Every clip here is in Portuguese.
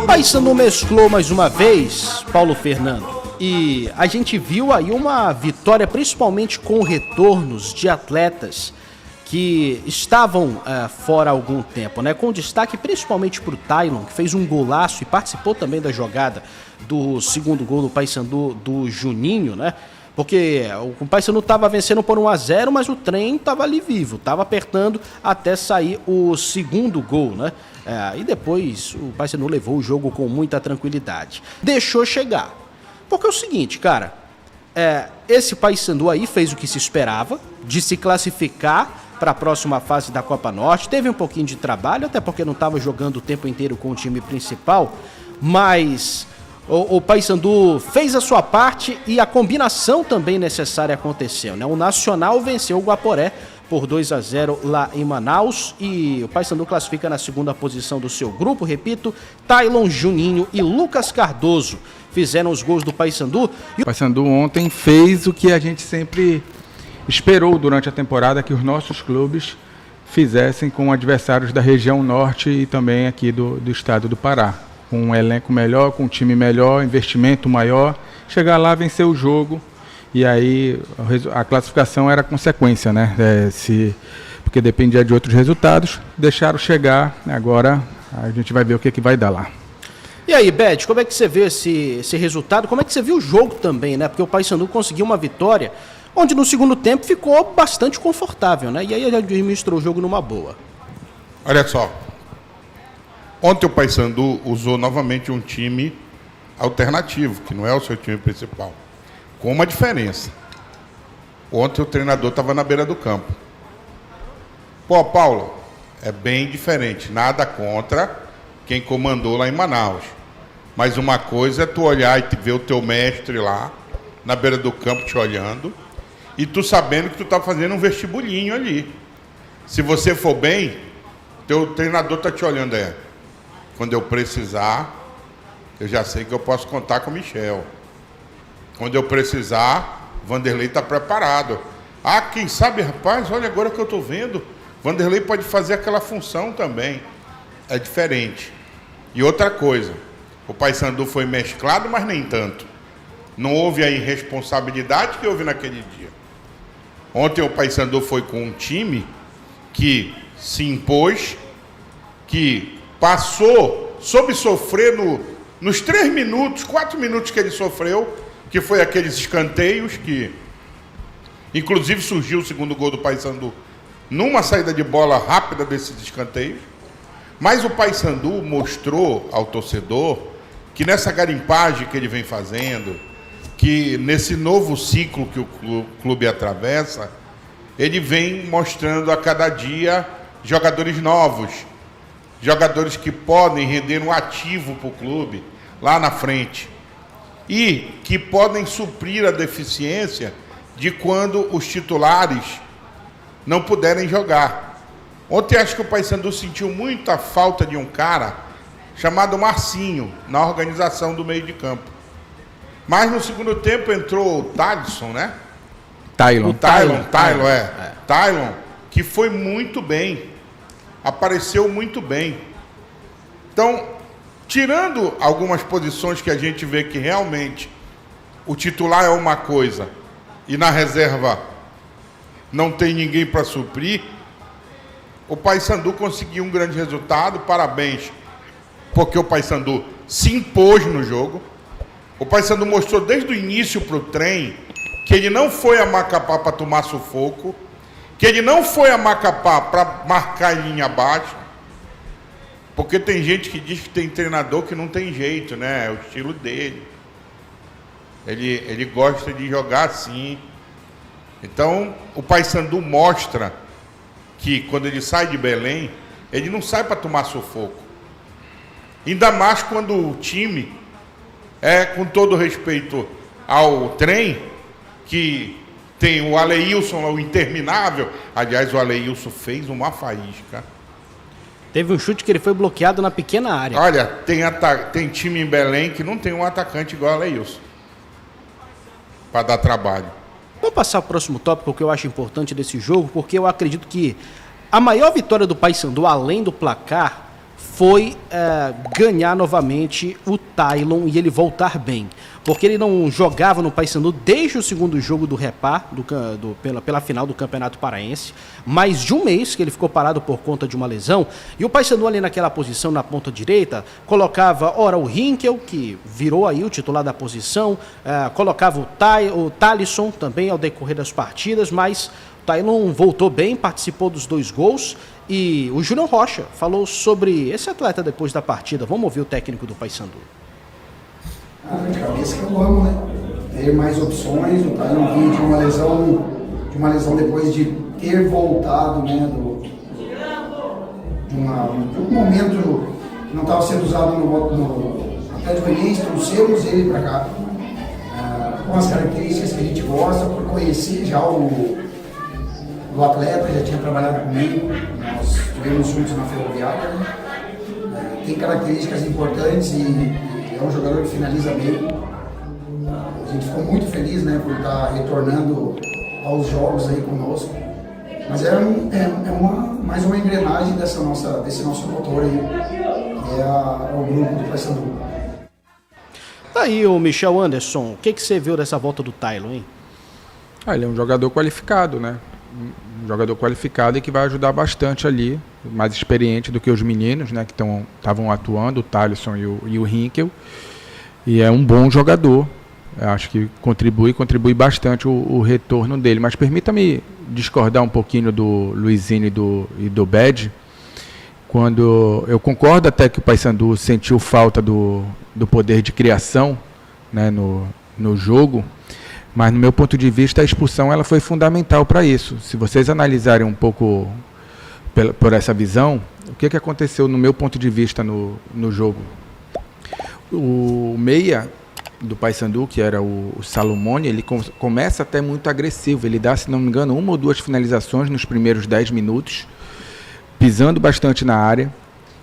Paysandu mesclou mais uma vez, Paulo Fernando, e a gente viu aí uma vitória principalmente com retornos de atletas que estavam fora há algum tempo, né? Com destaque principalmente para o Tylon, que fez um golaço e participou também da jogada do segundo gol do Paysandu, do Juninho, né? Porque o Paysandu estava vencendo por 1-0, mas o trem estava ali vivo, estava apertando até sair o segundo gol, né? E depois o Paysandu levou o jogo com muita tranquilidade. Deixou chegar. Porque é o seguinte, cara, esse Paysandu aí fez o que se esperava, de se classificar para a próxima fase da Copa Norte. Teve um pouquinho de trabalho, até porque não estava jogando o tempo inteiro com o time principal, mas o Paysandu fez a sua parte e a combinação também necessária aconteceu, né? O Nacional venceu o Guaporé por 2-0 lá em Manaus e o Paysandu classifica na segunda posição do seu grupo. Repito, Tylon, Juninho e Lucas Cardoso fizeram os gols do Paysandu. O Paysandu ontem fez o que a gente sempre esperou durante a temporada, que os nossos clubes fizessem com adversários da região norte e também aqui do estado do Pará. Com um elenco melhor, com um time melhor, investimento maior, chegar lá, vencer o jogo, e aí a classificação era consequência, né? Porque dependia de outros resultados, deixaram chegar, agora a gente vai ver o que vai dar lá. E aí, Beth, como é que você vê esse resultado? Como é que você viu o jogo também, né? Porque o Paysandu conseguiu uma vitória onde no segundo tempo ficou bastante confortável, né? E aí ele administrou o jogo numa boa. Olha só, ontem o Paysandu usou novamente um time alternativo, que não é o seu time principal, com uma diferença. Ontem o treinador estava na beira do campo. Pô, Paulo, é bem diferente, nada contra quem comandou lá em Manaus. Mas uma coisa é tu olhar e ver o teu mestre lá, na beira do campo te olhando, e tu sabendo que tu tá fazendo um vestibulinho ali. Se você for bem, teu treinador tá te olhando aí. Quando eu precisar, eu já sei que eu posso contar com o Michel. Quando eu precisar, Vanderlei tá preparado. Quem sabe, rapaz, olha agora que eu tô vendo, Vanderlei pode fazer aquela função também. É diferente. E outra coisa, o Paysandu foi mesclado, mas nem tanto. Não houve a irresponsabilidade que houve naquele dia. Ontem o Paysandu foi com um time que se impôs, que passou, soube sofrer nos 3 minutos, 4 minutos que ele sofreu, que foi aqueles escanteios que, inclusive, surgiu o segundo gol do Paysandu numa saída de bola rápida desses escanteios. Mas o Paysandu mostrou ao torcedor que nessa garimpagem que ele vem fazendo, que nesse novo ciclo que o clube atravessa, ele vem mostrando a cada dia jogadores novos, jogadores que podem render um ativo para o clube lá na frente e que podem suprir a deficiência de quando os titulares não puderem jogar. Ontem acho que o Paysandu sentiu muita falta de um cara chamado Marcinho na organização do meio de campo. Mas no segundo tempo entrou o Thalisson, né? Tylon, que foi muito bem. Apareceu muito bem. Então, tirando algumas posições que a gente vê que realmente o titular é uma coisa e na reserva não tem ninguém para suprir, o Paysandu conseguiu um grande resultado. Parabéns, porque o Paysandu se impôs no jogo. O Paysandu mostrou desde o início para o trem que ele não foi a Macapá para tomar sufoco, que ele não foi a Macapá para marcar em linha abaixo, porque tem gente que diz que tem treinador que não tem jeito, né? É o estilo dele. Ele gosta de jogar assim. Então, o Paysandu mostra que quando ele sai de Belém, ele não sai para tomar sufoco. Ainda mais quando o time com todo respeito ao trem, que tem o Aleilson, o interminável. Aliás, o Aleilson fez uma faísca. Teve um chute que ele foi bloqueado na pequena área. Olha, tem time em Belém que não tem um atacante igual o Aleilson para dar trabalho. Vou passar ao próximo tópico que eu acho importante desse jogo, porque eu acredito que a maior vitória do Paysandu, além do placar, foi ganhar novamente o Tylon e ele voltar bem. Porque ele não jogava no Paysandu desde o segundo jogo do Repá, pela final do Campeonato Paraense. Mais de um mês que ele ficou parado por conta de uma lesão. E o Paysandu ali naquela posição, na ponta direita, colocava, ora, o Hinkel, que virou aí o titular da posição, colocava o Thalisson também ao decorrer das partidas, mas o Tylon voltou bem, participou dos 2 gols. E o Júnior Rocha falou sobre esse atleta depois da partida. Vamos ouvir o técnico do Paysandu. Na cabeça que eu amo, né? Ter mais opções, o Tylon vinha de uma lesão depois de ter voltado, né? De um momento que não estava sendo usado no Atlético Goianiense, trouxemos ele para cá. Com as características que a gente gosta, por conhecer já o atleta, já tinha trabalhado comigo, nós estivemos juntos na Ferroviária, né? Tem características importantes e é um jogador que finaliza bem. A gente ficou muito feliz, né, por estar retornando aos jogos aí conosco. Mas mais uma engrenagem desse nosso motor aí, que é o grupo do Paysandu. Tá aí o Michel Anderson, o que você viu dessa volta do Tylon, hein? Ele é um jogador qualificado, né? Um jogador qualificado e que vai ajudar bastante ali, mais experiente do que os meninos, né, que estavam atuando, o Thalisson e o Hinkel. E é um bom jogador. Eu acho que contribui bastante o retorno dele. Mas permita-me discordar um pouquinho do Luizinho e do Bed, quando eu concordo até que o Paysandu sentiu falta do poder de criação, né, no jogo. Mas, no meu ponto de vista, a expulsão ela foi fundamental para isso. Se vocês analisarem um pouco por essa visão, o que aconteceu, no meu ponto de vista, no jogo? O meia do Paysandu, que era o Salomone, ele começa até muito agressivo. Ele dá, se não me engano, 1 ou 2 finalizações nos primeiros 10 minutos, pisando bastante na área.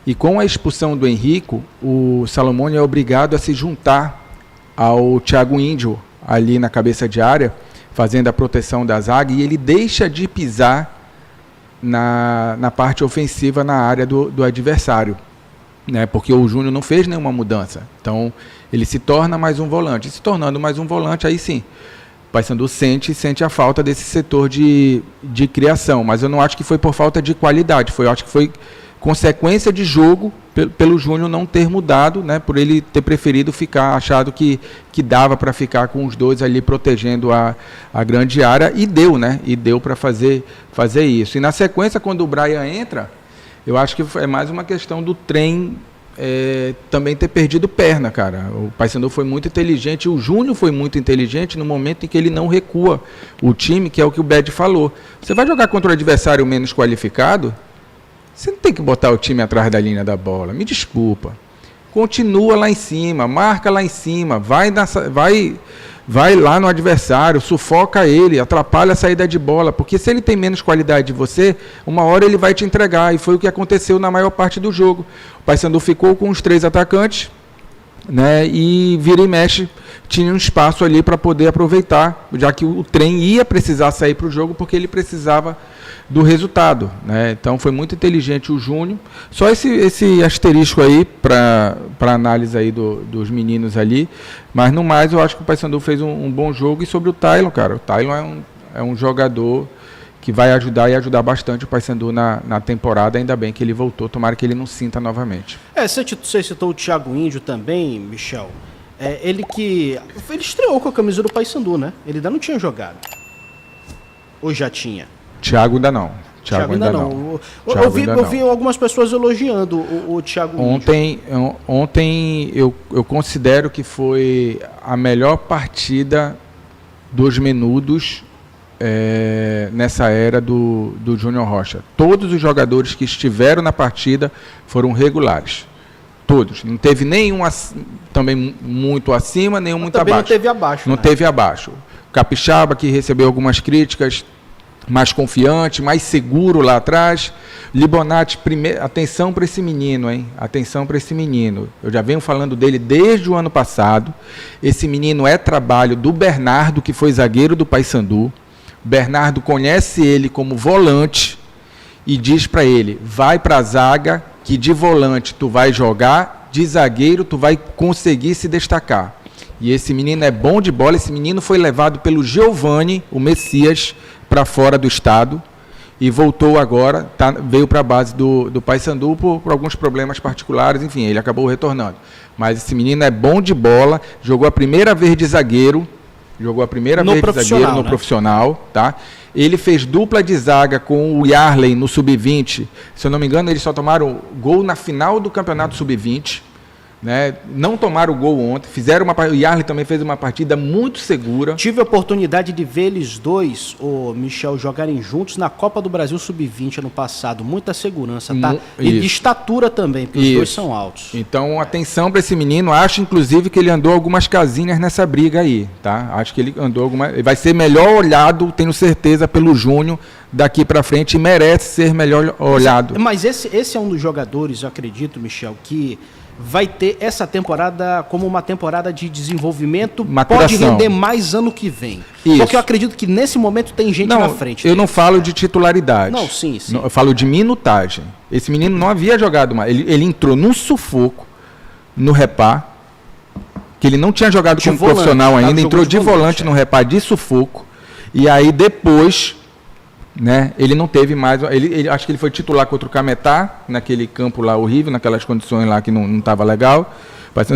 E com a expulsão do Henrico, o Salomone é obrigado a se juntar ao Thiago Índio, ali na cabeça de área, fazendo a proteção da zaga, e ele deixa de pisar na parte ofensiva na área do adversário, né? Porque o Júnior não fez nenhuma mudança. Então, ele se torna mais um volante. E se tornando mais um volante, aí sim, o Paysandu sente a falta desse setor de criação. Mas eu não acho que foi por falta de qualidade. Eu acho que foi consequência de jogo pelo Júnior não ter mudado, né, por ele ter preferido achado que dava para ficar com os dois ali protegendo a grande área, e deu para fazer isso. E na sequência, quando o Brian entra, eu acho que é mais uma questão do trem também ter perdido perna, cara. O Paysandu foi muito inteligente, o Júnior foi muito inteligente no momento em que ele não recua o time, que é o que o Bed falou. Você vai jogar contra o adversário menos qualificado, você não tem que botar o time atrás da linha da bola. Me desculpa. Continua lá em cima, marca lá em cima, vai lá no adversário, sufoca ele, atrapalha a saída de bola, porque se ele tem menos qualidade de você, uma hora ele vai te entregar, e foi o que aconteceu na maior parte do jogo. O Paysandu ficou com os 3 atacantes, né, e vira e mexe, tinha um espaço ali para poder aproveitar, já que o trem ia precisar sair para o jogo, porque ele precisava do resultado, né? Então foi muito inteligente o Júnior. Só esse asterisco aí para análise aí dos meninos ali, mas no mais eu acho que o Paysandu fez um bom jogo. E sobre o Tylon, cara, o Tylon é um jogador que vai ajudar e ajudar bastante o Paysandu na temporada. Ainda bem que ele voltou, tomara que ele não sinta novamente. Você citou o Thiago Índio também, Michel. Ele estreou com a camisa do Paysandu, né? Ele ainda não tinha jogado. Ou já tinha? Thiago ainda não. Thiago ainda não. Eu vi algumas pessoas elogiando o Thiago Índio. Ontem eu considero que foi a melhor partida dos menudos nessa era do Júnior Rocha. Todos os jogadores que estiveram na partida foram regulares. Todos. Não teve nenhum também muito acima, nenhum muito também abaixo. Não teve abaixo. Não teve abaixo. Capixaba, que recebeu algumas críticas, mais confiante, mais seguro lá atrás. Libonati, atenção para esse menino, hein? Atenção para esse menino. Eu já venho falando dele desde o ano passado. Esse menino é trabalho do Bernardo, que foi zagueiro do Paysandu. Bernardo conhece ele como volante e diz para ele: vai para a zaga, que de volante tu vai jogar, de zagueiro tu vai conseguir se destacar. E esse menino é bom de bola. Esse menino foi levado pelo Giovani, o Messias, para fora do estado e voltou agora, veio para a base do Paysandu por alguns problemas particulares, enfim, ele acabou retornando. Mas esse menino é bom de bola, jogou a primeira vez de zagueiro, no profissional, tá? Ele fez dupla de zaga com o Yarley no Sub-20. Se eu não me engano, eles só tomaram gol na final do Campeonato Sub-20. Né? Não tomaram o gol ontem, o Yarley também fez uma partida muito segura. Tive a oportunidade de ver eles dois, o Michel, jogarem juntos na Copa do Brasil Sub-20 ano passado. Muita segurança, tá? E de estatura também, porque os dois são altos. Então, atenção para esse menino. Acho, inclusive, que ele andou algumas casinhas nessa briga aí, tá? Acho que ele andou ele vai ser melhor olhado, tenho certeza, pelo Júnior daqui para frente e merece ser melhor olhado. Mas esse é um dos jogadores, eu acredito, Michel, que vai ter essa temporada como uma temporada de desenvolvimento, maturação. Pode render mais ano que vem. Isso. Porque eu acredito que nesse momento tem gente na frente. Eu não falo de titularidade. Não, sim. Eu falo de minutagem. Esse menino não havia jogado mais. Ele entrou num sufoco no Repá, que ele não tinha jogado como profissional ainda, entrou de volante no Repá de sufoco, e aí depois... Né? Ele não teve mais. Acho que ele foi titular contra o Cametá, naquele campo lá horrível, naquelas condições lá que não estava legal.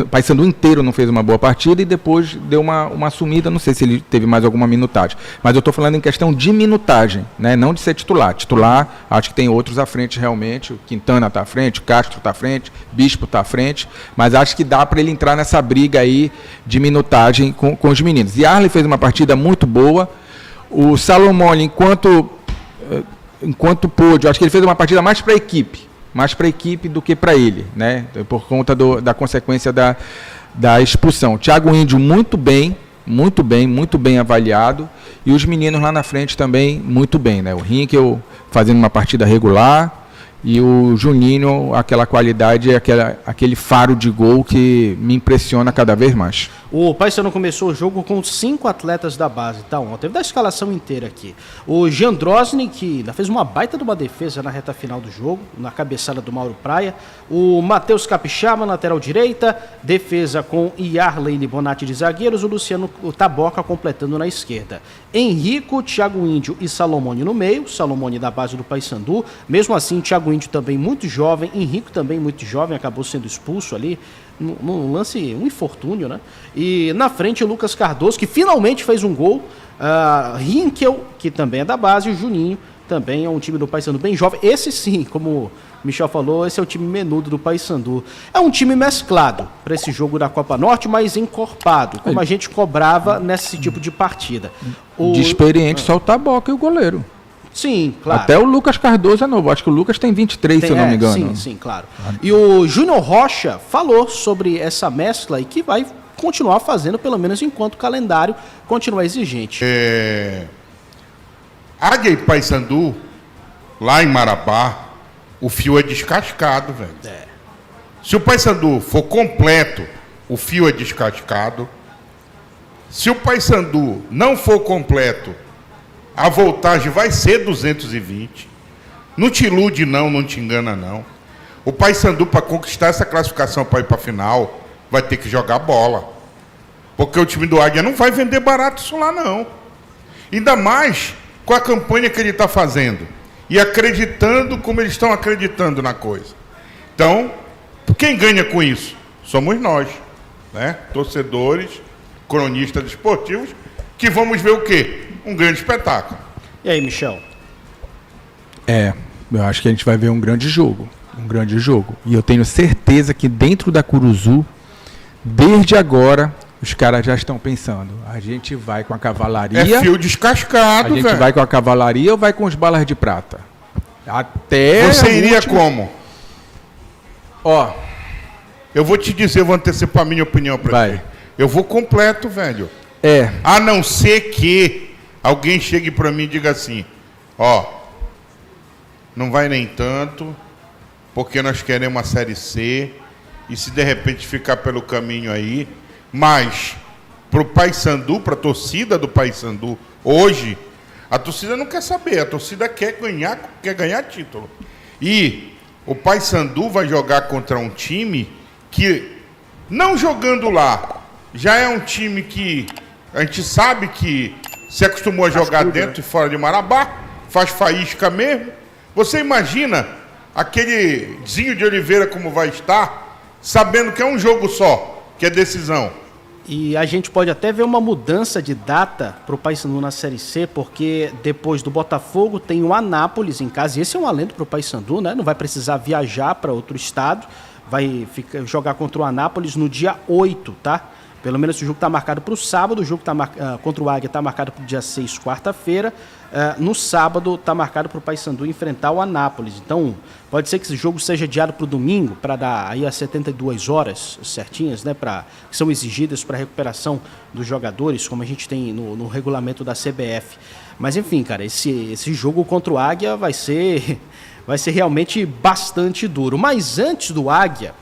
O Paysandu inteiro não fez uma boa partida e depois deu uma sumida. Não sei se ele teve mais alguma minutagem. Mas eu estou falando em questão de minutagem, né? Não de ser titular. Titular, acho que tem outros à frente realmente. O Quintana está à frente, o Castro está à frente, Bispo está à frente. Mas acho que dá para ele entrar nessa briga aí de minutagem com os meninos. E Arley fez uma partida muito boa. O Salomone, enquanto pôde, acho que ele fez uma partida mais para a equipe do que para ele, né? Por conta da consequência da expulsão. Thiago Índio muito bem avaliado, e os meninos lá na frente também muito bem, né? O Rinkel fazendo uma partida regular, e o Juninho, aquela qualidade, aquele faro de gol que me impressiona cada vez mais. O Paysandu começou o jogo com 5 atletas da base, tá? Ontem, da escalação inteira aqui. O Jean Drosny, que ainda fez uma baita de uma defesa na reta final do jogo, na cabeçada do Mauro Praia. O Matheus Capixaba, lateral direita, defesa com Yarley e Bonatti de zagueiros, o Luciano Taboca completando na esquerda. Henrico, Thiago Índio e Salomone no meio, Salomone da base do Paysandu. Mesmo assim, Thiago Índio também muito jovem, Henrico também muito jovem, acabou sendo expulso ali, num lance, um infortúnio, né? E na frente o Lucas Cardoso, que finalmente fez um gol, Rinkel, que também é da base, e o Juninho também é um time do Paysandu bem jovem. Esse sim, como o Michel falou, esse é o time menudo do Paysandu. É um time mesclado para esse jogo da Copa Norte, mas encorpado, como a gente cobrava nesse tipo de partida. De experiente só o Taboca e o goleiro. Sim, claro. Até o Lucas Cardoso é novo. Acho que o Lucas tem 23, se eu não me engano. Sim, claro. E o Júnior Rocha falou sobre essa mescla e que vai continuar fazendo, pelo menos enquanto o calendário continuar exigente. Águia e Paysandu, lá em Marabá, o fio é descascado, velho. Se o Paysandu for completo, o fio é descascado. Se o Paysandu não for completo, a voltagem vai ser 220. Não te ilude não te engana não. O Paysandu, para conquistar essa classificação para ir para a final, vai ter que jogar bola. Porque o time do Águia não vai vender barato isso lá não. Ainda mais com a campanha que ele está fazendo. E acreditando como eles estão acreditando na coisa. Então, quem ganha com isso? Somos nós, né? Torcedores, cronistas esportivos, que vamos ver o quê? Um grande espetáculo. E aí, Michel? Eu acho que a gente vai ver um grande jogo. E eu tenho certeza que dentro da Curuzu, desde agora, os caras já estão pensando. A gente vai com a cavalaria. É fio descascado, velho. A gente vai com a cavalaria ou vai com os balas de prata? Até. Você iria como? Eu vou te dizer, eu vou antecipar a minha opinião pra ti. Eu vou completo, velho. A não ser que alguém chegue para mim e diga assim, não vai nem tanto, porque nós queremos uma Série C, e se de repente ficar pelo caminho aí, mas para o Paysandu, para a torcida do Paysandu, hoje, a torcida não quer saber, a torcida quer ganhar título. E O Paysandu vai jogar contra um time que, não jogando lá, já é um time que a gente sabe que se acostumou a jogar dentro e fora de Marabá, faz faísca mesmo. Você imagina aquele Zinho de Oliveira como vai estar, sabendo que é um jogo só, que é decisão. E a gente pode até ver uma mudança de data para o Paysandu na Série C, porque depois do Botafogo tem o Anápolis em casa, e esse é um alento para o Paysandu, né? Não vai precisar viajar para outro estado, vai jogar contra o Anápolis no dia 8, tá? Pelo menos o jogo está marcado para o sábado, o jogo contra o Águia está marcado para o dia 6, quarta-feira. No sábado está marcado para o Paysandu enfrentar o Anápolis. Então, pode ser que esse jogo seja adiado para o domingo, para dar aí as 72 horas certinhas, né, que são exigidas para a recuperação dos jogadores, como a gente tem no regulamento da CBF. Mas enfim, cara, esse jogo contra o Águia vai ser realmente bastante duro. Mas antes do Águia,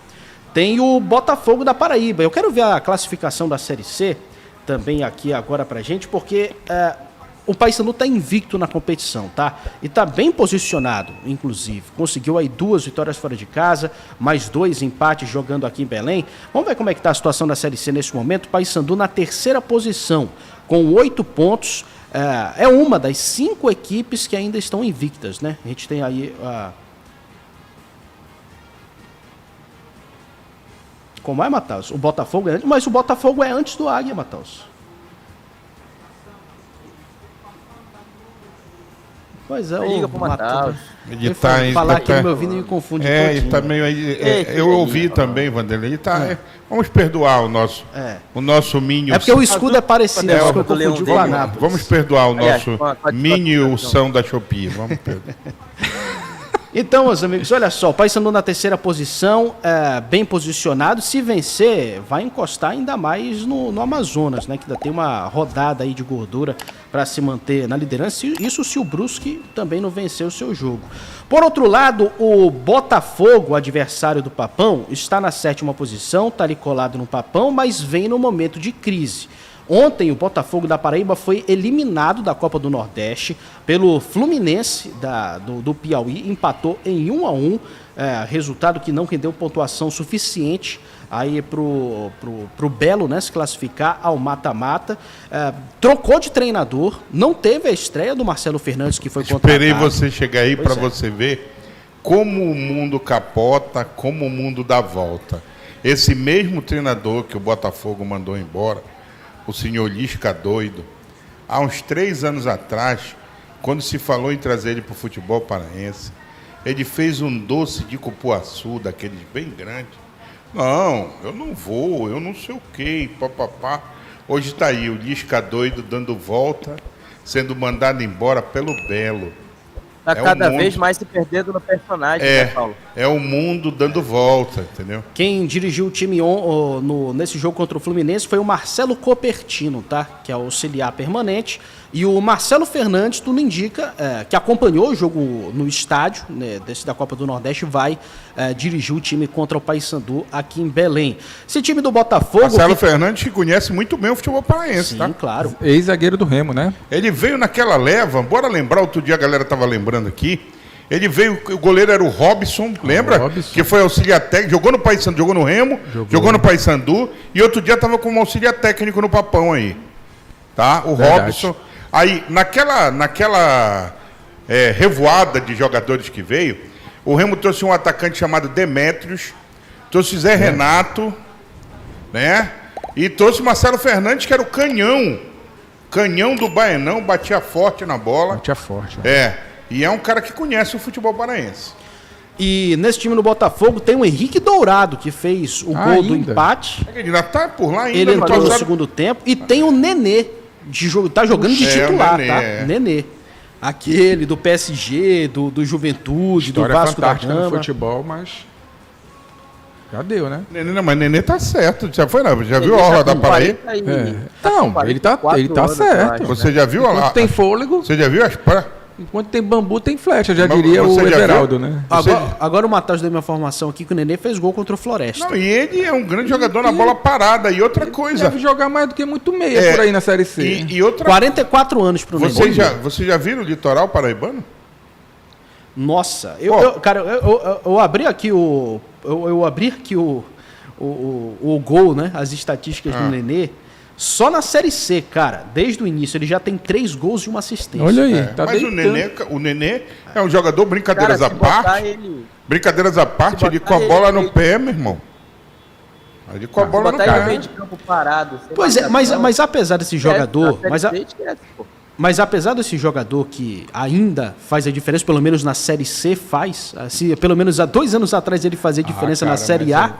tem o Botafogo da Paraíba. Eu quero ver a classificação da Série C também aqui agora pra gente, porque o Paysandu está invicto na competição, tá? E está bem posicionado, inclusive. Conseguiu aí 2 vitórias fora de casa, mais 2 empates jogando aqui em Belém. Vamos ver como é que está a situação da Série C nesse momento. O Paysandu na 3ª posição, com 8 pontos. É uma das 5 equipes que ainda estão invictas, né? A gente tem aí Como é, Matheus? O Botafogo é antes, mas o Botafogo é antes do Águia, Matheus. Pois é, liga pro Matheus. Ele tá em falar aqui no meu ouvido e me confunde. Ele tá meio aí. Eu ouvi também, Vanderlei. Vamos perdoar o nosso Minho. É porque o escudo é parecido, eu confundi com o Anápolis. Vamos perdoar o nosso Minho-são da Shopee. Vamos perdoar. Então, meus amigos, olha só, o Paysandu na 3ª posição, bem posicionado. Se vencer, vai encostar ainda mais no Amazonas, né? Que ainda tem uma rodada aí de gordura para se manter na liderança. Isso se o Brusque também não vencer o seu jogo. Por outro lado, o Botafogo, adversário do Papão, está na 7ª posição, está ali colado no Papão, mas vem no momento de crise. Ontem, o Botafogo da Paraíba foi eliminado da Copa do Nordeste pelo Fluminense do Piauí, empatou em 1-1, resultado que não rendeu pontuação suficiente aí pro Belo, né, se classificar ao mata-mata. Trocou de treinador, não teve a estreia do Marcelo Fernandes, que foi contratado. Esperei você chegar aí para você ver como o mundo capota, como o mundo dá volta. Esse mesmo treinador que o Botafogo mandou embora, o senhor Lisca doido, há uns 3 anos atrás, quando se falou em trazer ele para o futebol paraense, ele fez um doce de cupuaçu, daqueles bem grandes. Não, eu não vou, eu não sei o quê, papapá. Hoje está aí o Lisca doido dando volta, sendo mandado embora pelo Belo. Tá cada vez mais se perdendo no personagem, né, Paulo? É o mundo dando volta, entendeu? Quem dirigiu o time nesse jogo contra o Fluminense foi o Marcelo Copertino, tá? Que é o auxiliar permanente. E o Marcelo Fernandes, tudo indica, que acompanhou o jogo no estádio, né, da Copa do Nordeste, vai dirigir o time contra o Paysandu aqui em Belém. Esse time do Botafogo... Marcelo Fernandes que conhece muito bem o futebol paraense, tá? Sim, claro. Ex-zagueiro do Remo, né? Ele veio naquela leva, bora lembrar, outro dia a galera estava lembrando aqui, ele veio, o goleiro era o Robson, lembra? Robson. Que foi auxiliar técnico, jogou no Paysandu, jogou no Remo, jogou no Paysandu, e outro dia estava como auxiliar técnico no Papão aí, tá? O Verdade. Robson. Aí, naquela revoada de jogadores que veio, o Remo trouxe um atacante chamado Demétrios, trouxe Zé Renato, né? E trouxe Marcelo Fernandes, que era o canhão do Baenão, batia forte na bola. Batia forte. Né? E é um cara que conhece o futebol paraense. E nesse time do Botafogo tem o Henrique Dourado, que fez o gol do empate. Ele ainda tá por lá ainda. Ele entrou no segundo tempo. E tem o Nenê, tá jogando de titular, Nenê, tá? Nenê. Aquele do PSG, do Juventude, História do Vasco da fantástica Gama. no futebol, mas já deu, né? Nenê, não, mas Nenê tá certo. Já foi, não? Já viu a Orla da Paraíba? Não, ele tá certo. Você já viu Enquanto lá? tem fôlego, Você já viu as enquanto tem bambu, tem flecha, já Mas diria você o já Everaldo, viu? né? Agora o Matheus deu minha informação aqui que o Nenê fez gol contra o Floresta. Não, e ele é um grande jogador na bola parada. E outra coisa. Deve jogar mais do que muito meia por aí na Série C. E outra 44 anos pro Nenê. Você já viram o litoral paraibano? Nossa, eu abri aqui o gol, né? As estatísticas do Nenê. Só na Série C, cara, desde o início, ele já tem 3 gols e uma assistência. Olha aí, mas o Nenê é um jogador, brincadeiras à parte. Brincadeiras à parte, ele com a bola no pé, meu irmão. Ele com a bola no pé. De campo parado, pois é, mas apesar desse jogador. Mas apesar desse jogador que ainda faz a diferença, pelo menos na Série C faz, assim, pelo menos há 2 anos atrás ele fazia diferença na Série A,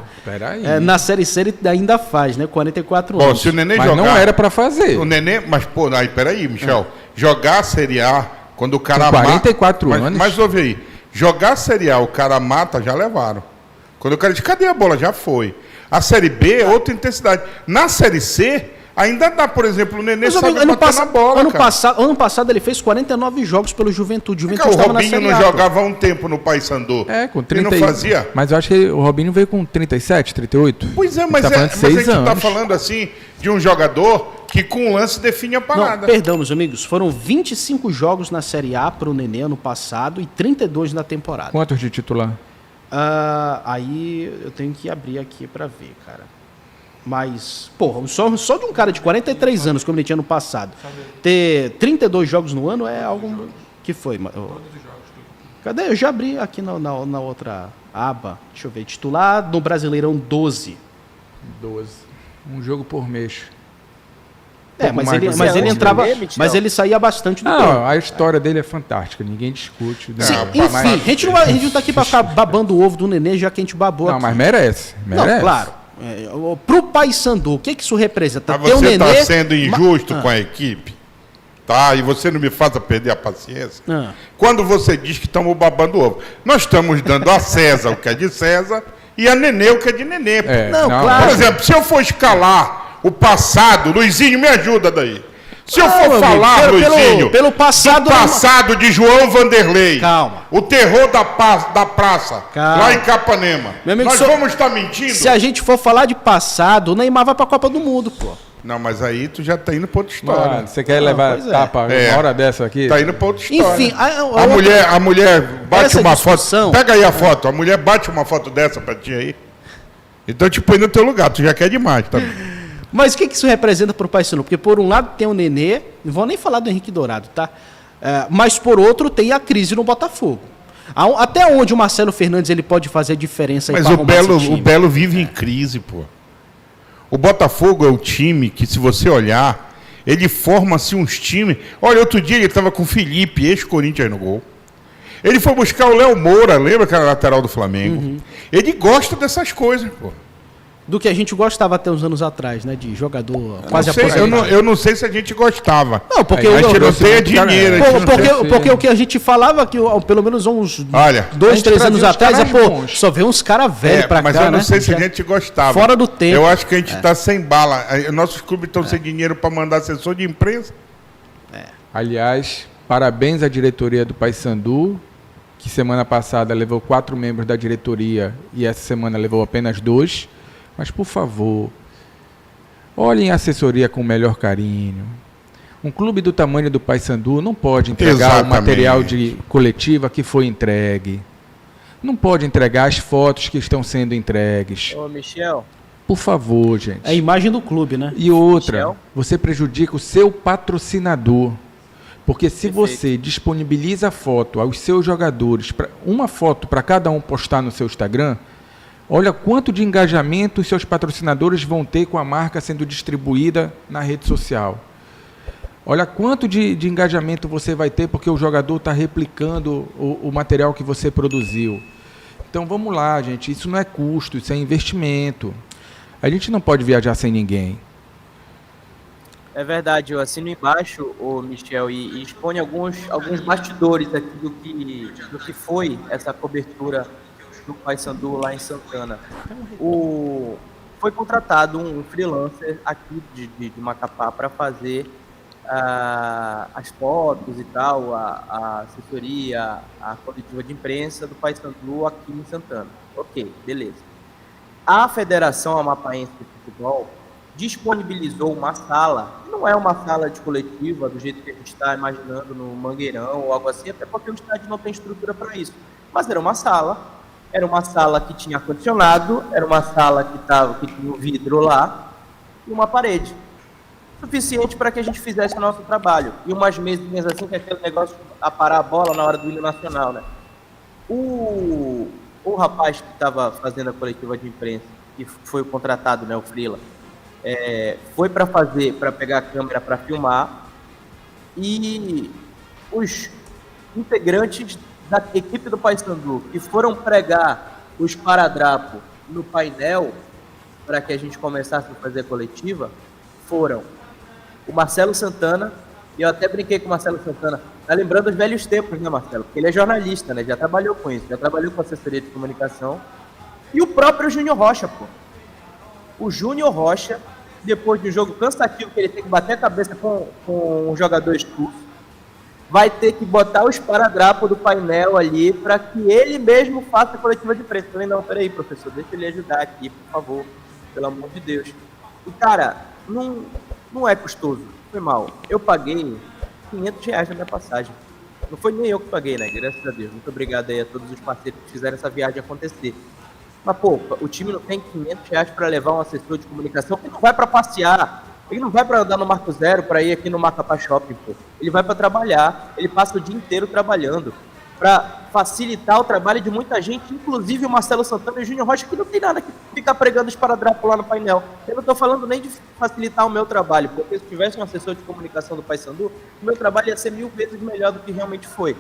na Série C ele ainda faz, né? 44 anos. Se o Nenê mas jogar, não era pra fazer. O Nenê, mas pô, aí, peraí, Michel, jogar a Série A, quando o cara com 44 anos. Mas ouve aí, jogar a Série A, o cara mata, já levaram. Quando o cara diz, cadê a bola? Já foi. A Série B é outra intensidade. Na Série C... Ainda dá, por exemplo, o Nenê sabe bater na bola, ano passado ele fez 49 jogos pelo Juventude. O Robinho não jogava há um tempo no Paysandu. Com 30. Ele não fazia? Mas eu acho que o Robinho veio com 37, 38. Pois é, mas a gente tá falando assim de um jogador que com um lance define a parada. Não, perdão, meus amigos. Foram 25 jogos na Série A pro Nenê ano passado e 32 na temporada. Quantos de titular? Aí eu tenho que abrir aqui pra ver, cara. Mas, porra, só de um cara de 43 anos, como ele tinha no passado, ter 32 jogos no ano é algo que foi. Cadê? Eu já abri aqui na outra aba. Deixa eu ver. Titular no Brasileirão 12. 12. Um jogo por mês. Mas ele entrava. Mas ele saía bastante do campo. A história dele é fantástica, ninguém discute. Sim, enfim, a gente não tá aqui pra ficar babando o ovo do Nenê, já que a gente babou aqui. Não, mas merece. Não, claro. Pro Paysandu, o que isso representa? Mas você está sendo injusto com a equipe, tá? E você não me faça perder a paciência. Quando você diz que estamos babando o ovo, nós estamos dando a César o que é de César e a Nenê o que é de Nenê. Claro. Por exemplo, se eu for escalar o passado, Luizinho, me ajuda daí. Se eu for falar, Luizinho, pelo passado, do passado de João Vanderlei, calma, o terror da praça, lá em Capanema, amigo, nós vamos estar mentindo? Se a gente for falar de passado, o Neymar vai pra Copa do Mundo, pô. Não, mas aí tu já tá indo pra outra história. Mano, você quer levar tapa uma hora dessa aqui? Tá indo pra outra história. Enfim, a mulher bate uma discussão... foto. Pega aí a foto. A mulher bate uma foto dessa pra ti aí. Então te põe no teu lugar. Tu já quer demais também. Mas o que isso representa para o Paysandu? Porque por um lado tem o Nenê, não vou nem falar do Henrique Dourado, tá? Mas por outro tem a crise no Botafogo. Até onde o Marcelo Fernandes ele pode fazer diferença? Mas o Belo vive em crise, pô. O Botafogo é o time que, se você olhar, ele forma assim uns times. Olha, outro dia ele estava com o Felipe, ex-Corinthians no gol. Ele foi buscar o Léo Moura, lembra que era lateral do Flamengo? Ele gosta dessas coisas, pô. Do que a gente gostava até uns anos atrás, né? De jogador quase aposentado. Eu não sei se a gente gostava. Não, porque a gente não tem dinheiro. Porque o que a gente falava, que pelo menos uns 2, 3 anos atrás, só vê uns caras velhos pra cá, mas eu não sei se a gente gostava. Fora do tempo. Eu acho que a gente tá sem bala. Nossos clubes estão sem dinheiro para mandar assessor de imprensa. Aliás, parabéns à diretoria do Paysandu, que semana passada levou 4 membros da diretoria e essa semana levou apenas 2. Mas, por favor, olhem a assessoria com o melhor carinho. Um clube do tamanho do Paysandu não pode entregar o material de coletiva que foi entregue. Não pode entregar as fotos que estão sendo entregues. Ô, Michel. Por favor, gente. É a imagem do clube, né? E outra, você prejudica o seu patrocinador. Porque se você disponibiliza foto aos seus jogadores, uma foto para cada um postar no seu Instagram... Olha quanto de engajamento os seus patrocinadores vão ter com a marca sendo distribuída na rede social. Olha quanto de engajamento você vai ter porque o jogador está replicando o material que você produziu. Então vamos lá, gente. Isso não é custo, isso é investimento. A gente não pode viajar sem ninguém. É verdade, eu assino embaixo, o Michel, e expõe alguns bastidores aqui do que foi essa cobertura do Paysandu lá em Santana. Foi contratado um freelancer aqui de Macapá para fazer as fotos e tal, a assessoria, a coletiva de imprensa do Paysandu aqui em Santana. Ok, beleza. A Federação Amapaense de Futebol disponibilizou uma sala, que não é uma sala de coletiva do jeito que a gente está imaginando no Mangueirão ou algo assim, até porque o estádio não tem estrutura para isso. Mas era uma sala que tinha ar-condicionado, era uma sala que tinha um vidro lá e uma parede. Suficiente para que a gente fizesse o nosso trabalho. E umas mesinhas assim, que é aquele negócio a parar a bola na hora do hino nacional, né? O rapaz que estava fazendo a coletiva de imprensa, que foi contratado, né, o Frila, foi para pegar a câmera para filmar, e os integrantes da equipe do Paysandu que foram pregar o esparadrapo no painel para que a gente começasse a fazer a coletiva foram o Marcelo Santana, e eu até brinquei com o Marcelo Santana, tá lembrando os velhos tempos, né, Marcelo? Porque ele é jornalista, né? Já trabalhou com isso, já trabalhou com assessoria de comunicação. E o próprio Júnior Rocha, pô. O Júnior Rocha, depois de um jogo cansativo que ele tem que bater a cabeça com um jogador expulso, vai ter que botar o esparadrapo do painel ali para que ele mesmo faça a coletiva de imprensa. Eu falei, não, peraí, professor, deixa ele ajudar aqui, por favor, pelo amor de Deus. E, cara, não é custoso, foi mal. Eu paguei R$500 na minha passagem. Não foi nem eu que paguei, né? Graças a Deus. Muito obrigado aí a todos os parceiros que fizeram essa viagem acontecer. Mas, pô, o time não tem R$500 para levar um assessor de comunicação, ele não vai para passear, ele não vai para andar no Marco Zero, para ir aqui no Macapá Shopping, pô. Ele vai para trabalhar, ele passa o dia inteiro trabalhando, para facilitar o trabalho de muita gente, inclusive o Marcelo Santana e o Júnior Rocha, que não tem nada que ficar pregando esparadrapo lá no painel. Eu não estou falando nem de facilitar o meu trabalho, porque se tivesse um assessor de comunicação do Paysandu, o meu trabalho ia ser 1000 vezes melhor do que realmente foi.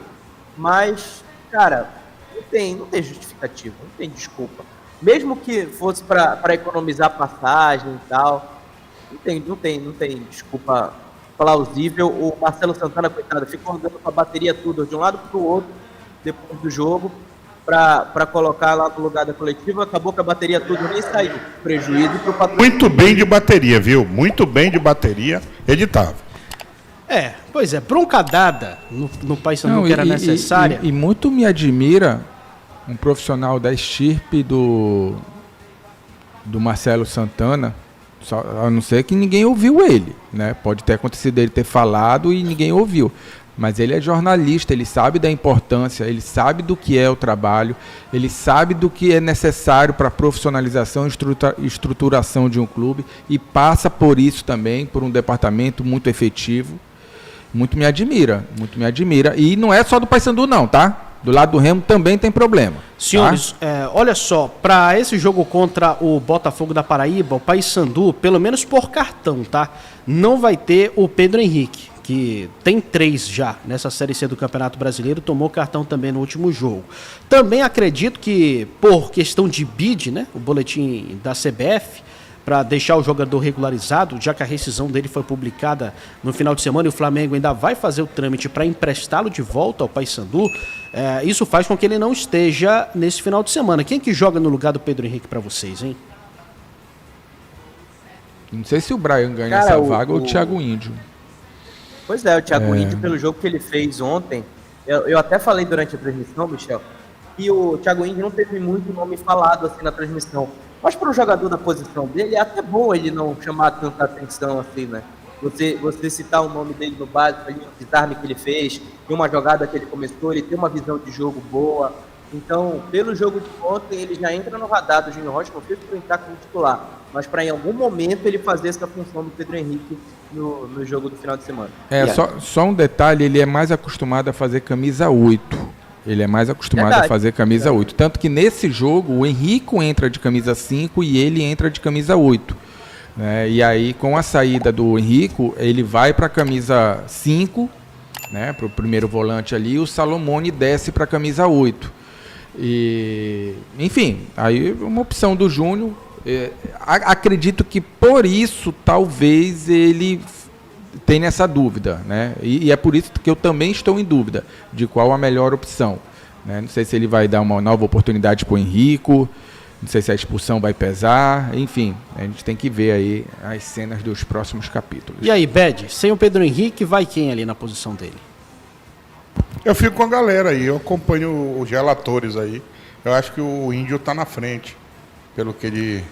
Mas, cara, não tem justificativa, não tem desculpa. Mesmo que fosse para economizar passagem e tal, não tem desculpa plausível. O Marcelo Santana, coitado, ficou andando com a bateria tudo de um lado para o outro depois do jogo para colocar lá no lugar da coletiva, acabou que a bateria tudo nem saiu. Prejuízo para o patrão. Muito bem de bateria, viu? Muito bem de bateria, editável. Pois é, bronca dada no Paysandu que era necessária. E muito me admira um profissional da estirpe do Marcelo Santana, a não ser que ninguém ouviu ele, né? Pode ter acontecido ele ter falado e ninguém ouviu. Mas ele é jornalista, ele sabe da importância, ele sabe do que é o trabalho, ele sabe do que é necessário para a profissionalização e estruturação de um clube e passa por isso também, por um departamento muito efetivo. Muito me admira. E não é só do Paysandu não, tá? Do lado do Remo também tem problema. Senhores, olha só, para esse jogo contra o Botafogo da Paraíba, o Paysandu, pelo menos por cartão, tá? Não vai ter o Pedro Henrique, que tem 3 já nessa Série C do Campeonato Brasileiro, tomou cartão também no último jogo. Também acredito que, por questão de bid, né, o boletim da CBF, para deixar o jogador regularizado, já que a rescisão dele foi publicada no final de semana e o Flamengo ainda vai fazer o trâmite para emprestá-lo de volta ao Paysandu, isso faz com que ele não esteja nesse final de semana. Quem que joga no lugar do Pedro Henrique para vocês, hein? Não sei se o Brian ganha essa vaga ou o Thiago Índio. Pois é, o Thiago Índio, pelo jogo que ele fez ontem, eu até falei durante a transmissão, Michel, que o Thiago Índio não teve muito nome falado assim na transmissão. Mas para um jogador da posição dele, é até bom ele não chamar tanta atenção assim, né? Você citar o nome dele no básico, ali, o desarme que ele fez, uma jogada que ele começou, ele tem uma visão de jogo boa. Então, pelo jogo de ontem, ele já entra no radar do Júnior Rocha, não sei se para entrar como titular, mas para em algum momento ele fazer essa função do Pedro Henrique no jogo do final de semana. Só um detalhe, ele é mais acostumado a fazer camisa 8. Ele é mais acostumado a fazer camisa 8. Tanto que nesse jogo o Henrico entra de camisa 5 e ele entra de camisa 8. E aí, com a saída do Henrico, ele vai para a camisa 5, né, para o primeiro volante ali, e o Salomone desce para a camisa 8. E, enfim, aí uma opção do Júnior. Acredito que por isso talvez ele tem essa dúvida, né? E é por isso que eu também estou em dúvida de qual a melhor opção, né? Não sei se ele vai dar uma nova oportunidade para o Henrico, não sei se a expulsão vai pesar, enfim, a gente tem que ver aí as cenas dos próximos capítulos. E aí, Bed, sem o Pedro Henrique, vai quem ali na posição dele? Eu fico com a galera aí, eu acompanho os relatores aí. Eu acho que o Índio está na frente, pelo que ele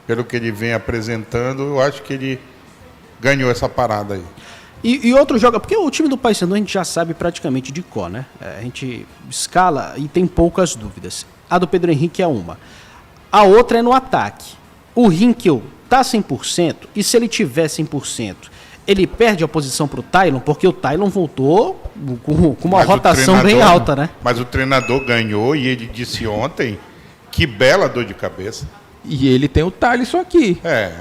pelo que ele vem apresentando, eu acho que ele ganhou essa parada aí. E outro jogo, porque o time do Paysandu a gente já sabe praticamente de cor, né? A gente escala e tem poucas dúvidas. A do Pedro Henrique é uma. A outra é no ataque. O Rinkel tá 100%, e se ele tiver 100%, ele perde a posição pro Tylon, porque o Tylon voltou com uma rotação bem alta, né? Mas o treinador ganhou e ele disse ontem que bela dor de cabeça. E ele tem o Thalisson aqui.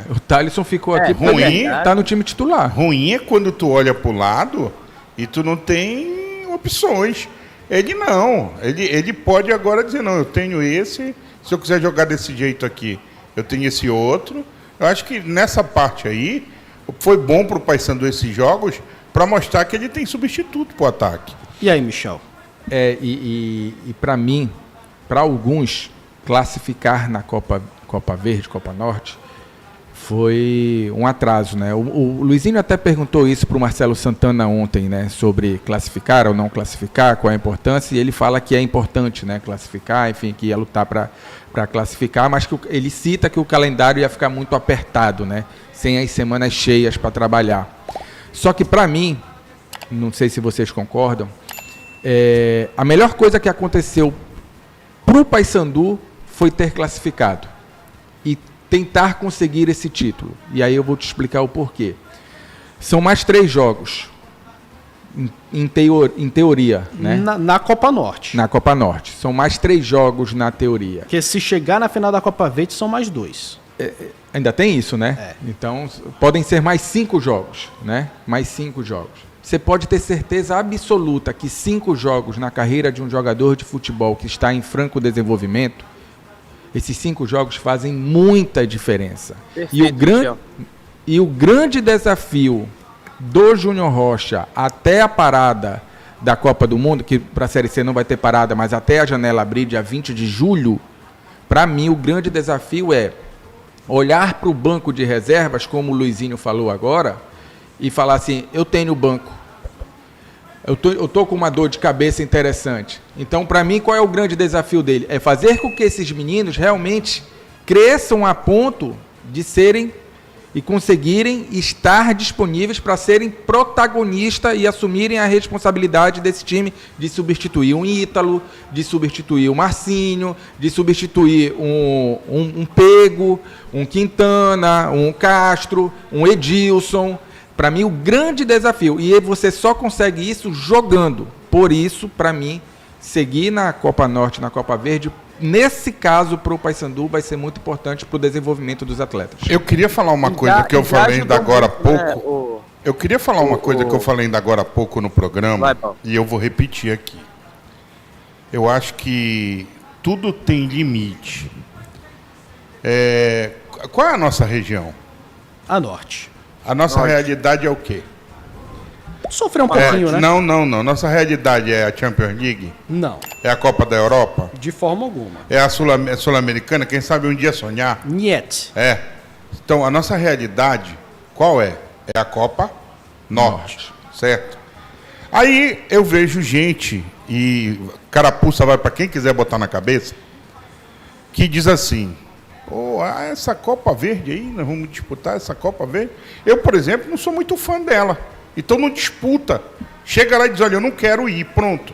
O Thalisson ficou aqui ruim, tá no time titular. Ruim é quando tu olha pro lado e tu não tem opções. Ele não. Ele pode agora dizer, não, eu tenho esse, se eu quiser jogar desse jeito aqui, eu tenho esse outro. Eu acho que nessa parte aí, foi bom pro Paysandu esses jogos para mostrar que ele tem substituto pro ataque. E aí, Michel? E para mim, para alguns, classificar na Copa Verde, Copa Norte, foi um atraso, né? O Luizinho até perguntou isso para o Marcelo Santana ontem, né? Sobre classificar ou não classificar, qual a importância, e ele fala que é importante, né? Classificar, enfim, que ia lutar para classificar, mas que ele cita que o calendário ia ficar muito apertado, né? Sem as semanas cheias para trabalhar. Só que para mim, não sei se vocês concordam, a melhor coisa que aconteceu para o Paysandu foi ter classificado e tentar conseguir esse título. E aí eu vou te explicar o porquê. São mais 3 jogos, em teoria, né? Na Copa Norte. Na Copa Norte. São mais 3 jogos na teoria. Porque se chegar na final da Copa Verde, são mais 2. Ainda tem isso, né? Então, podem ser mais 5 jogos, né? Mais 5 jogos. Você pode ter certeza absoluta que 5 jogos na carreira de um jogador de futebol que está em franco desenvolvimento, esses 5 jogos fazem muita diferença. Perfeito, e o grande desafio do Júnior Rocha até a parada da Copa do Mundo, que para a Série C não vai ter parada, mas até a janela abrir dia 20 de julho, para mim o grande desafio é olhar para o banco de reservas, como o Luizinho falou agora, e falar assim, eu tenho banco. Eu tô com uma dor de cabeça interessante. Então, para mim, qual é o grande desafio dele? É fazer com que esses meninos realmente cresçam a ponto de serem e conseguirem estar disponíveis para serem protagonistas e assumirem a responsabilidade desse time de substituir um Ítalo, de substituir o Marcinho, de substituir um Pego, um Quintana, um Castro, um Edilson. Para mim, o grande desafio, e você só consegue isso jogando. Por isso, para mim, seguir na Copa Norte, na Copa Verde, nesse caso, para o Paysandu, vai ser muito importante para o desenvolvimento dos atletas. Eu queria falar uma coisa que eu falei ainda agora há pouco. Eu queria falar uma coisa que eu falei ainda agora há pouco no programa, e eu vou repetir aqui. Eu acho que tudo tem limite. Qual é a nossa região? A Norte. A nossa realidade é o quê? Sofreu um pouquinho, né? Não. Nossa realidade é a Champions League? Não. É a Copa da Europa? De forma alguma. É a Sul-Americana? Quem sabe um dia sonhar? Niet. Então, a nossa realidade, qual é? É a Copa Norte. Certo? Aí eu vejo gente, e carapuça vai para quem quiser botar na cabeça, que diz assim... essa Copa Verde aí, nós vamos disputar essa Copa Verde. Eu, por exemplo, não sou muito fã dela. Então não disputa. Chega lá e diz, olha, eu não quero ir, pronto.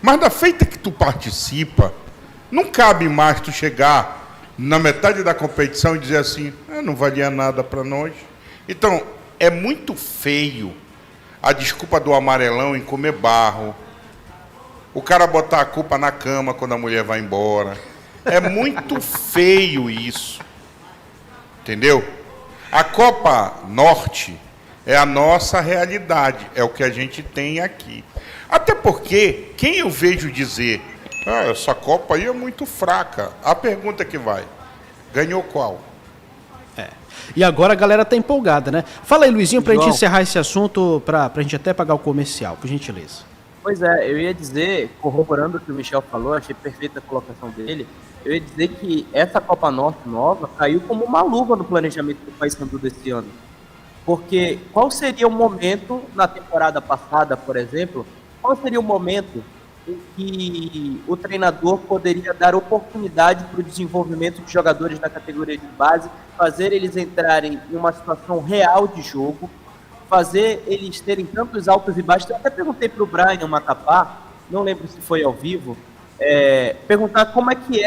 Mas da feita que tu participa, não cabe mais tu chegar na metade da competição e dizer assim, não valia nada para nós. Então, é muito feio a desculpa do amarelão em comer barro. O cara botar a culpa na cama quando a mulher vai embora. É muito feio isso, entendeu? A Copa Norte é a nossa realidade, é o que a gente tem aqui. Até porque, quem eu vejo dizer, essa Copa aí é muito fraca, a pergunta que vai, ganhou qual? E agora a galera tá empolgada, né? Fala aí, Luizinho, pra gente encerrar esse assunto, pra gente até pagar o comercial, por gentileza. Pois é, eu ia dizer, corroborando o que o Michel falou, achei perfeita a colocação dele, eu ia dizer que essa Copa Norte nova caiu como uma luva no planejamento do Paysandu desse ano. Porque qual seria o momento, na temporada passada, por exemplo, qual seria o momento em que o treinador poderia dar oportunidade para o desenvolvimento de jogadores da categoria de base, fazer eles entrarem em uma situação real de jogo, fazer eles terem tantos altos e baixos. Eu até perguntei para o Brian Macapá, não lembro se foi ao vivo, perguntar como é que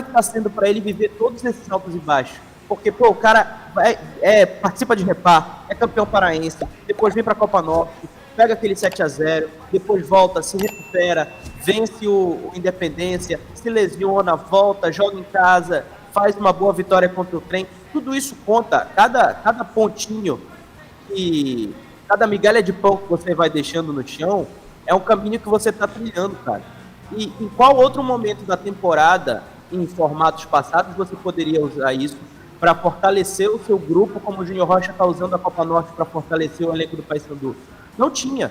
está sendo para ele viver todos esses altos e baixos. Porque, pô, o cara participa de Repar, é campeão paraense, depois vem para a Copa Norte, pega aquele 7-0, depois volta, se recupera, vence o Independência, se lesiona, volta, joga em casa, faz uma boa vitória contra o Trem. Tudo isso conta, cada pontinho, cada migalha de pão que você vai deixando no chão, é um caminho que você está trilhando, cara. E em qual outro momento da temporada, em formatos passados, você poderia usar isso para fortalecer o seu grupo, como o Júnior Rocha está usando a Copa Norte para fortalecer o elenco do Paysandu? Não tinha.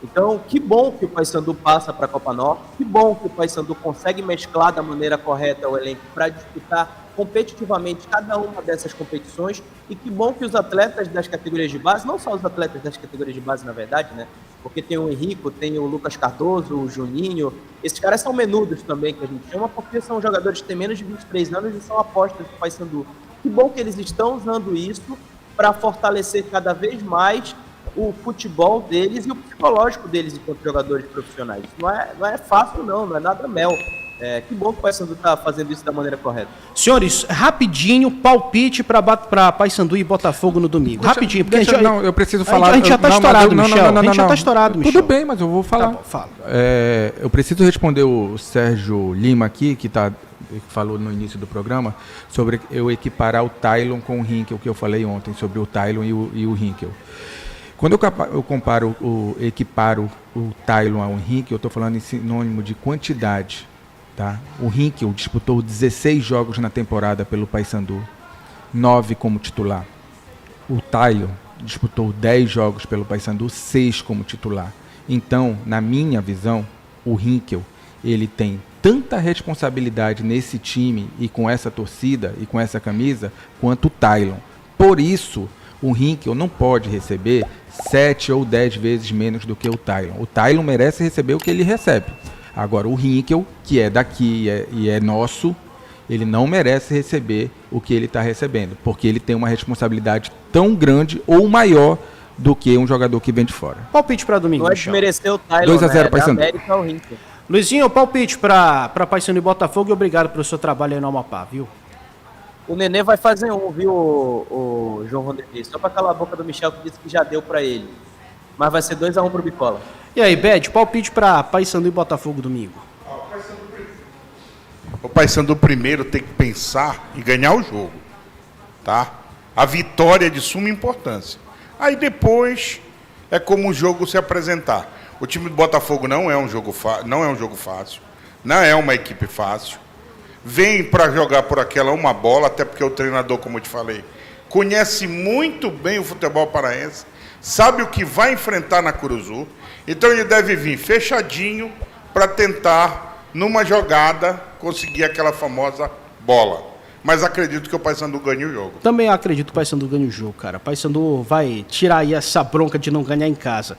Então, que bom que o Paysandu passa para a Copa Norte, que bom que o Paysandu consegue mesclar da maneira correta o elenco para disputar competitivamente cada uma dessas competições, e que bom que os atletas das categorias de base, não só os atletas das categorias de base, na verdade, né? Porque tem o Henrico, tem o Lucas Cardoso, o Juninho, esses caras são menudos também, que a gente chama, porque são jogadores que têm menos de 23 anos e são apostas do Paysandu. Que bom que eles estão usando isso para fortalecer cada vez mais o futebol deles e o psicológico deles enquanto jogadores profissionais. Não é fácil, não é nada mel. Que bom que o Paysandu está fazendo isso da maneira correta. Senhores, rapidinho, palpite para Paysandu e Botafogo no domingo. Rapidinho, porque eu preciso falar. A gente já está estourado, Michel. A gente já está estourado, Michel. Tudo bem, mas eu vou falar. Tá bom, fala. Eu preciso responder o Sérgio Lima aqui, que falou no início do programa, sobre eu equiparar o Tylon com o Hinkel, que eu falei ontem, sobre o Tylon e o Hinkel. Quando eu equiparo o Tylon ao Hinkel, eu estou falando em sinônimo de quantidade. Tá? O Hinkel disputou 16 jogos na temporada pelo Paysandu, 9 como titular. O Tylon disputou 10 jogos pelo Paysandu, 6 como titular. Então, na minha visão, o Hinkel, ele tem tanta responsabilidade nesse time e com essa torcida e com essa camisa quanto o Tylon. Por isso, o Hinkel não pode receber 7 ou 10 vezes menos do que o Tylon. O Tylon merece receber o que ele recebe. Agora, o Hinkel, que é daqui e é nosso, ele não merece receber o que ele está recebendo, porque ele tem uma responsabilidade tão grande ou maior do que um jogador que vem de fora. Palpite para domingo, não é desmerecer o Tylon, 2-0 Paysandu. Luizinho, palpite para Paysandu e Botafogo, e obrigado pelo seu trabalho aí no Amapá, viu? O Nenê vai fazer viu, o João Rodrigues? Só para calar a boca do Michel, que disse que já deu para ele. Mas vai ser 2-1 pro Bicola. E aí, Bed, palpite para Paysandu e Botafogo domingo? O Paysandu primeiro tem que pensar em ganhar o jogo, tá? A vitória é de suma importância. Aí depois é como o jogo se apresentar. O time do Botafogo não é um jogo fácil, não é uma equipe fácil. Vem para jogar por aquela uma bola, até porque o treinador, como eu te falei, conhece muito bem o futebol paraense, sabe o que vai enfrentar na Curuzu. Então ele deve vir fechadinho para tentar, numa jogada, conseguir aquela famosa bola. Mas acredito que o Paysandu ganhe o jogo. Também acredito que o Paysandu ganhe o jogo, cara. O Paysandu vai tirar aí essa bronca de não ganhar em casa.